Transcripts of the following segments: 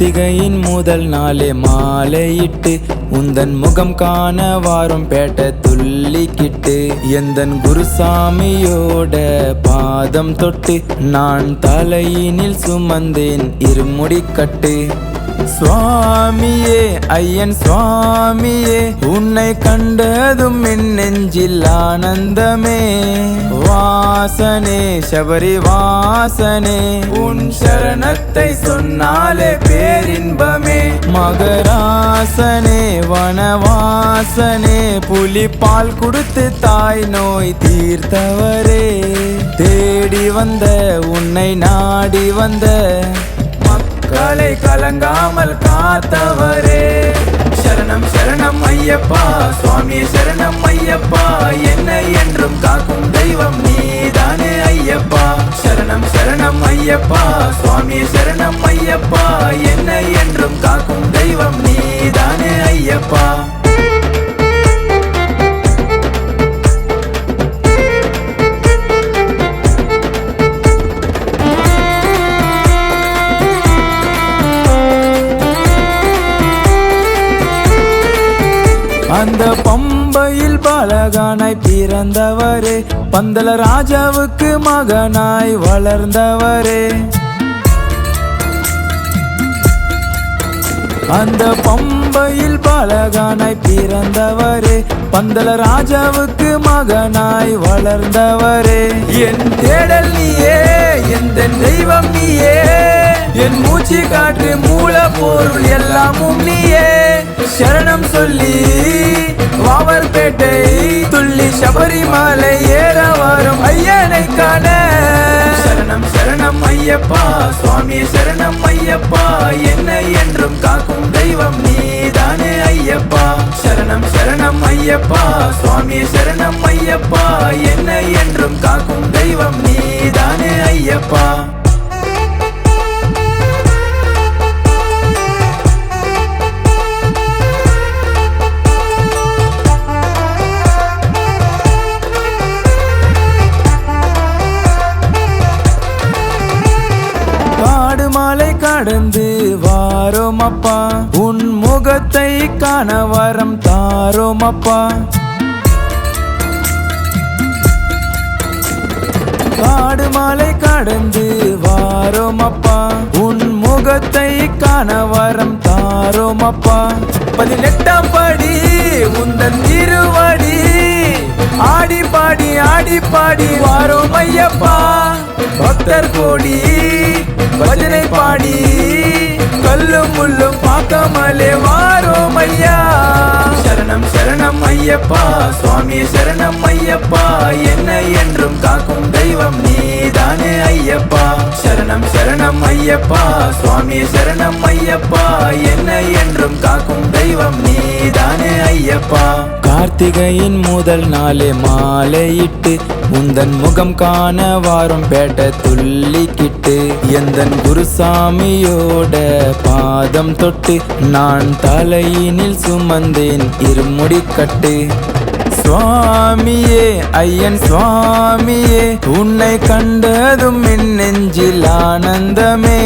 கார்த்திகையின் முதல் நாளே மாலையிட்டு உந்தன் முகம் காண வாரும் பேட்ட துள்ளிக்கிட்டு எந்தன் குருசாமியோட பாதம் தொட்டு நான் தலையினில் சுமந்தேன் இருமுடி கட்டு. சுவாமியே ஐயன் சுவாமியே உன்னை கண்டதும் என் நெஞ்சில் ஆனந்தமே. வாசனே சபரி வாசனே உன் சரணத்தை சொன்னாலே பேரின்பமே. மகராசனே வனவாசனே புலிப்பால் கொடுத்து தாய் நோய் தீர்த்தவரே. தேடி வந்த உன்னை நாடி வந்த மக்களை கலங்காமல் காத்தவரே. சரணம் சரணம் ஐயப்பா சுவாமி சரணம் ஐயப்பா என்னை என்றும் காக்கும் தெய்வம் நீதானே ஐயப்பா. சரணம் சரணம் ஐயப்பா சுவாமி சரணம் ஐயப்பா என்னை என்றும் காக்கும் தெய்வம் நீதானே ஐயப்பா. அந்த பம்பையில் பாலகானாய் பிறந்தவரே பந்தல ராஜாவுக்கு மகனாய் வளர்ந்தவரே. அந்த பம்பையில் பாலகானாய் பிறந்தவரே பந்தல ராஜாவுக்கு மகனாய் வளர்ந்தவரே. என் தேடல் நீயே எந்த தெய்வம் நீயே என் மூச்சு காற்று மூல பொருள் எல்லாமும் நீயே. சரணம் சொல்லி வாவர்பேட்டை துள்ளி சபரிமலை ஏற வரும் ஐயனை காண. சரணம் சரணம் ஐயப்பா சுவாமி சரணம் ஐயப்பா என்னை என்றும் காக்கும் தெய்வம் நீதானே ஐயப்பா. சரணம் சரணம் ஐயப்பா சுவாமி சரணம் ஐயப்பா என்னை என்றும் காக்கும் தெய்வம் நீதானே ஐயப்பா. மாலை கடந்து வாரோம் அப்பா உன் முகத்தை காண வரம் தாரோம் அப்பா. காடு மாலை கடந்து வாரோம் அப்பா உன் முகத்தை காண வரம் தாரோம் அப்பா. 18ஆம் படி உந்தன் திருவடி ஆடி பாடி வாரோம் ஐயப்பா. பக்தர் கோடி பஜனை பாடி கல்லும் முள்ளும் பார்க்காமலே வாரோம் ஐயா. சரணம் சரணம் ஐயப்பா சுவாமி சரணம் ஐயப்பா என்னை என்றும் காக்கும் தெய்வம் நீதானே ஐயப்பா. சரணம் சரணம் ஐயப்பா சுவாமி சரணம் ஐயப்பா என்னை என்றும் காக்கும் தெய்வம் நீதானே ஐயப்பா. கார்த்திகையின் முதல் நாளே மாலையிட்டு உந்தன் முகம் காண வாரும் பேட்ட துள்ளிக்கிட்டு எந்தன் குருசாமியோட பாதம் தொட்டு நான் தலையினில் சுமந்தேன் இருமுடி கட்டு. சுவாமியே ஐயன் சுவாமியே உன்னை கண்டதும் என் நெஞ்சில் ஆனந்தமே.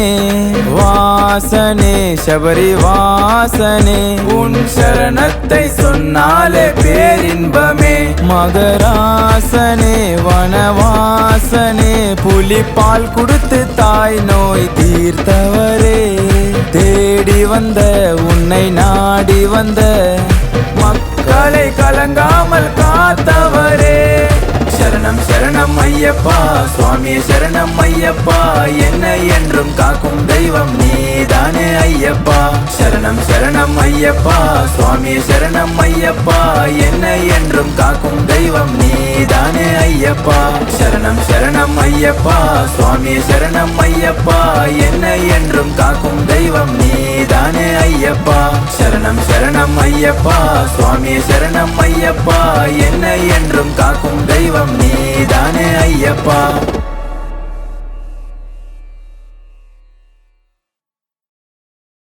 வாசனே சபரி வாசனே உன் சரணத்தை சொன்னாலே பேரின்பமே. மகராசனே வனவாசனே புலிப்பால் கொடுத்து தாய் நோய் தீர்த்தவரே. தேடி வந்த உன்னை நாடி வந்த மக்களை கலங்காமல் காத்தவரே. சரணம் சரணம் ஐயப்பா சுவாமி சரணம் ஐயப்பா என்னை என்றும் காக்கும் தெய்வம் நீதானே ஐயப்பா. சரணம் சரணம் ஐயப்பா சுவாமி சரணம் ஐயப்பா என்னை என்றும் காக்கும் தெய்வம் நீதானே ஐயப்பா. சரணம் சரணம் ஐயப்பா சுவாமி சரணம் ஐயப்பா என்னை என்றும் காக்கும் தெய்வம் நீதானே ஐயப்பா. சரணம் சரணம் ஐயப்பா சுவாமி சரணம் ஐயப்பா என்னை என்றும் காக்கும் தெய்வம் நீதானே ஐயப்பா.